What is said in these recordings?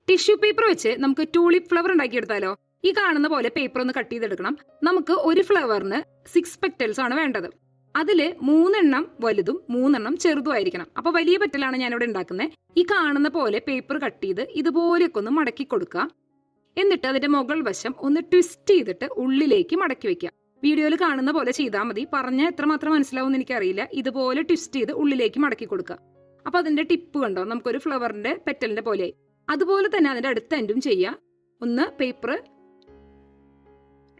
Tissue paper വെച്ച് നമുക്ക് ടൂളിപ്പ് flower ഉണ്ടാക്കിയെടുത്താലോ? ഈ കാണുന്ന പോലെ പേപ്പർ ഒന്ന് കട്ട് ചെയ്തെടുക്കണം. നമുക്ക് ഒരു ഫ്ലവറിന് 6 പെറ്റൽസ് ആണ് വേണ്ടത്. അതില് 3 എണ്ണം വലുതും 3 എണ്ണം ചെറുതും ആയിരിക്കണം. അപ്പൊ വലിയ പെറ്റലാണ് ഞാനിവിടെ ഉണ്ടാക്കുന്നത്. ഈ കാണുന്ന പോലെ പേപ്പർ കട്ട് ചെയ്ത് ഇതുപോലെയൊക്കെ ഒന്ന് മടക്കി കൊടുക്കുക. എന്നിട്ട് അതിന്റെ മുകൾ വശം ഒന്ന് ട്വിസ്റ്റ് ചെയ്തിട്ട് ഉള്ളിലേക്ക് മടക്കി വെക്കുക. വീഡിയോയിൽ കാണുന്ന പോലെ ചെയ്താൽ മതി. പറഞ്ഞാൽ എത്രമാത്രം മനസ്സിലാവും എന്ന് എനിക്കറിയില്ല. ഇതുപോലെ ട്വിസ്റ്റ് ചെയ്ത് ഉള്ളിലേക്ക് മടക്കി കൊടുക്കുക. അപ്പൊ അതിന്റെ ടിപ്പ് കണ്ടോ, നമുക്കൊരു ഫ്ലവറിന്റെ പെറ്റലിന്റെ പോലെ. അതുപോലെ തന്നെ അതിന്റെ അടുത്ത എൻഡും ചെയ്യാം. ഒന്ന് പേപ്പർ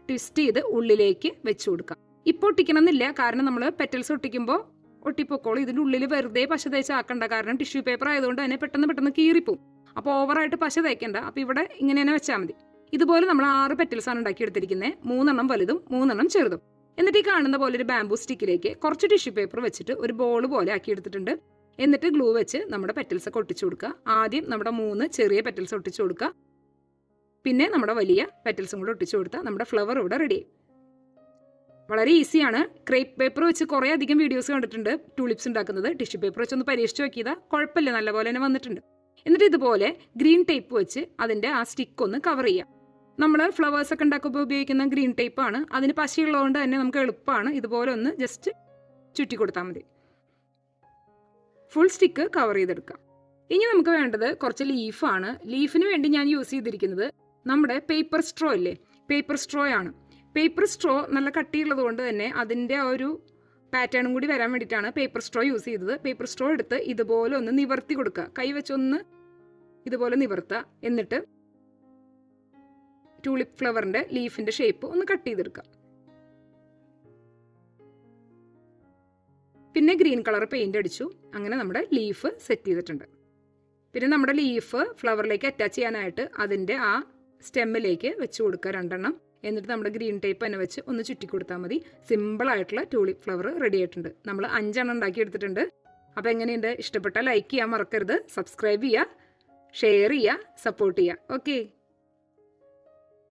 ട്വിസ്റ്റ് ചെയ്ത് ഉള്ളിലേക്ക് വെച്ചു കൊടുക്കാം. ഇപ്പോൾ ഒട്ടിക്കണമെന്നില്ല, കാരണം നമ്മൾ പെറ്റൽസ് ഒട്ടിക്കുമ്പോൾ ഒട്ടിപ്പൊക്കോളും. ഇതിന്റെ ഉള്ളിൽ വെറുതെ പശ തേച്ച് ആക്കണ്ട, കാരണം ടിഷ്യൂ പേപ്പർ ആയതുകൊണ്ട് തന്നെ പെട്ടെന്ന് കീറിപ്പോവും. അപ്പോൾ ഓവറായിട്ട് പശ തേക്കണ്ട. അപ്പോൾ ഇവിടെ ഇങ്ങനെ തന്നെ വെച്ചാൽ മതി. ഇതുപോലെ നമ്മൾ 6 പെറ്റൽസ് ആണ് ഉണ്ടാക്കിയെടുത്തിരിക്കുന്നത്. 3 എണ്ണം വലുതും 3 എണ്ണം ചെറുതും. എന്നിട്ട് ഈ കാണുന്ന പോലെ ഒരു ബാംബൂ സ്റ്റിക്കിലേക്ക് കുറച്ച് ടിഷ്യൂ പേപ്പർ വെച്ചിട്ട് ഒരു ബോൾ പോലെ ആക്കി എടുത്തിട്ടുണ്ട്. എന്നിട്ട് ഗ്ലൂ വെച്ച് നമ്മുടെ പെറ്റൽസ് ഒക്കെ ഒട്ടിച്ചു കൊടുക്കുക. ആദ്യം നമ്മുടെ 3 ചെറിയ പെറ്റൽസ് ഒട്ടിച്ചു കൊടുക്കുക. പിന്നെ നമ്മുടെ വലിയ പെറ്റൽസും കൂടെ ഒട്ടിച്ചു കൊടുത്താൽ നമ്മുടെ ഫ്ലവർ ഇവിടെ റെഡി. വളരെ ഈസിയാണ്. ക്രേപ്പ് പേപ്പർ വെച്ച് കുറേ അധികം വീഡിയോസ് കണ്ടിട്ടുണ്ട് ടൂളിപ്സ് ഉണ്ടാക്കുന്നത്. ടിഷ്യൂ പേപ്പർ വെച്ച് ഒന്ന് പരീക്ഷിച്ച് നോക്കിയതാ, കുഴപ്പമില്ല, നല്ലപോലെ തന്നെ വന്നിട്ടുണ്ട്. എന്നിട്ട് ഇതുപോലെ ഗ്രീൻ ടേപ്പ് വെച്ച് അതിന്റെ ആ സ്റ്റിക്ക് ഒന്ന് കവർ ചെയ്യാം. നമ്മൾ ഫ്ലവേഴ്സ് ഒക്കെ ഉണ്ടാക്കുമ്പോൾ ഉപയോഗിക്കുന്ന ഗ്രീൻ ടേപ്പ് ആണ്. അതിന് പശയുള്ളതുകൊണ്ട് തന്നെ നമുക്ക് എളുപ്പമാണ്. ഇതുപോലെ ഒന്ന് ജസ്റ്റ് ചുറ്റി കൊടുത്താൽ മതി. ഫുൾ സ്റ്റിക്ക് കവർ ചെയ്തെടുക്കാം. ഇനി നമുക്ക് വേണ്ടത് കുറച്ച് ലീഫാണ്. ലീഫിന് വേണ്ടി ഞാൻ യൂസ് ചെയ്തിരിക്കുന്നത് നമ്മുടെ പേപ്പർ സ്ട്രോ ഇല്ലേ, പേപ്പർ സ്ട്രോ ആണ്. പേപ്പർ സ്ട്രോ നല്ല കട്ടിയുള്ളത് കൊണ്ട് തന്നെ അതിൻ്റെ ആ ഒരു പാറ്റേണും കൂടി വരാൻ വേണ്ടിയിട്ടാണ് പേപ്പർ സ്ട്രോ യൂസ് ചെയ്തത്. പേപ്പർ സ്ട്രോ എടുത്ത് ഇതുപോലെ ഒന്ന് നിവർത്തി കൊടുക്കുക. കൈ വെച്ചൊന്ന് ഇതുപോലെ നിവർത്തുക. എന്നിട്ട് ടൂളിപ്പ് ഫ്ലവറിന്റെ ലീഫിന്റെ ഷേപ്പ് ഒന്ന് കട്ട് ചെയ്തെടുക്കുക. പിന്നെ ഗ്രീൻ കളർ പെയിന്റ് അടിച്ചു. അങ്ങനെ നമ്മുടെ ലീഫ് സെറ്റ് ചെയ്തിട്ടുണ്ട്. പിന്നെ നമ്മുടെ ലീഫ് ഫ്ലവറിലേക്ക് അറ്റാച്ച് ചെയ്യാനായിട്ട് അതിൻ്റെ ആ സ്റ്റെമ്മിലേക്ക് വെച്ച് കൊടുക്കുക 2 എണ്ണം. എന്നിട്ട് നമ്മുടെ ഗ്രീൻ ടേപ്പ് തന്നെ വെച്ച് ഒന്ന് ചുറ്റി കൊടുത്താൽ മതി. സിമ്പിൾ ആയിട്ടുള്ള ടൂളിപ്പ് ഫ്ലവർ റെഡി ആയിട്ടുണ്ട്. നമ്മൾ 5 എണ്ണം ഉണ്ടാക്കി എടുത്തിട്ടുണ്ട്. അപ്പോൾ എങ്ങനെയുണ്ട്? ഇഷ്ടപ്പെട്ടാൽ ലൈക്ക് ചെയ്യാൻ മറക്കരുത്. സബ്സ്ക്രൈബ് ചെയ്യുക, ഷെയർ ചെയ്യുക, സപ്പോർട്ട് ചെയ്യുക. ഓക്കെ.